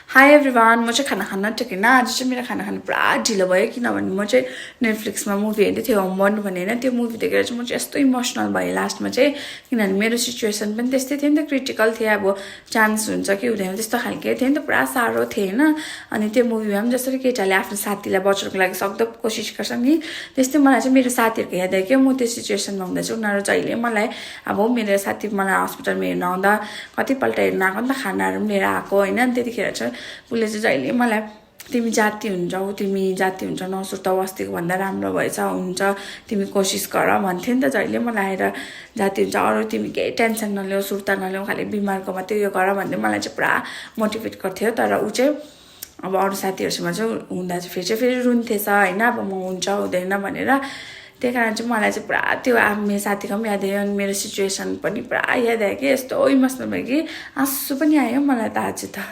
High everyone, म चाहिँ खाना खान टेकेन। आज चाहिँ मेरो खाना खानु पुरा ढिलो भयो किनभने म चाहिँ नेटफ्लिक्समा मुभी हेर्दै थिएँ होमबर्न भन्ने होइन। त्यो मुभी देखेर चाहिँ म चाहिँ यस्तो इमोसनल भएँ लास्टमा चाहिँ, किनभने मेरो सिचुएसन पनि त्यस्तै थियो नि त, क्रिटिकल थियो। अब चान्स हुन्छ कि हुँदैन त्यस्तो खालके थियो नि त, पुरा साह्रो थियो होइन। अनि त्यो मुभीमा पनि जसरी केटाले आफ्नो साथीलाई बचाउनको लागि सक्दो कोसिस गर्छ नि, त्यस्तै मलाई चाहिँ मेरो साथीहरूको याद आयो क्या। म त्यो सिचुएसनमा हुँदा चाहिँ उनीहरू जहिले मलाई अब मेरो साथी मलाई हस्पिटलमा हेर्न आउँदा कतिपल्ट हेर्न आएको नि त, खानाहरू पनि लिएर आएको होइन। त्यतिखेर चाहिँ उसले चाहिँ जहिले मलाई तिमी जाति हुन्छौ, तिमी जाति हुन्छ नसुर्ताऊ, अस्तिको भन्दा राम्रो भएछ, हुन्छ तिमी कोसिस गर भन्थ्यो नि त जहिले मलाई आएर। जाति हुन्छ, अरू तिमी केही टेन्सन नलिऊ, सुर्ता नलिऊ, खालि बिमारको मात्रै उयो गर भन्दै मलाई चाहिँ पुरा मोटिभेट गर्थ्यो। तर ऊ चाहिँ अब अरू साथीहरूसँग चाहिँ हुँदा चाहिँ फेरि रुन्थेछ होइन, अब म हुन्छ हुँदैन भनेर। त्यही कारण चाहिँ मलाई चाहिँ पुरा त्यो मेरो साथीको पनि याद आयो अनि मेरो सिचुएसन पनि पुरा याद आयो कि, यस्तो इमोसनल भयो कि आँसु पनि आयो मलाई त आज त।